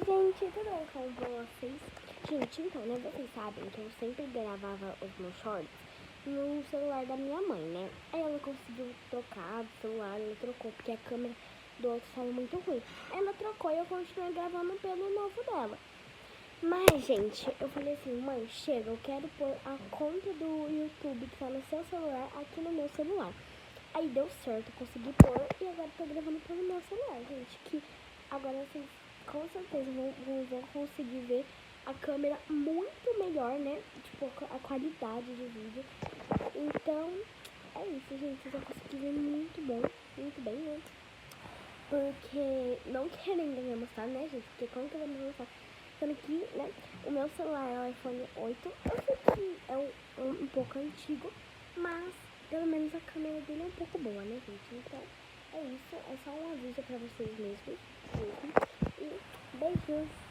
Oi, gente, tudo bom com vocês? Gente, então, né, vocês sabem que eu sempre gravava os meus shorts no celular da minha mãe, né? Aí ela conseguiu trocar do celular, ela trocou, porque a câmera do outro estava muito ruim. Aí ela trocou e eu continuei gravando pelo novo dela. Mas, gente, eu falei assim, mãe, chega, eu quero pôr a conta do YouTube que tá no seu celular aqui no meu celular. Aí deu certo, eu consegui pôr e agora tô gravando pelo meu celular, gente. Que agora vocês com certeza vão conseguir ver a câmera muito melhor, né? Tipo, a qualidade de vídeo. Então, é isso, gente. Vocês vão conseguir ver muito bom, muito bem, né? Porque não querendo me mostrar, né, gente? Porque como que eu vou me mostrar? Sendo que, né, o meu celular é o iPhone 8. Eu sei que é um pouco antigo, mas pelo menos a câmera dele é um pouco boa, né, gente? Então, é isso. É só um aviso pra vocês mesmos. E beijos!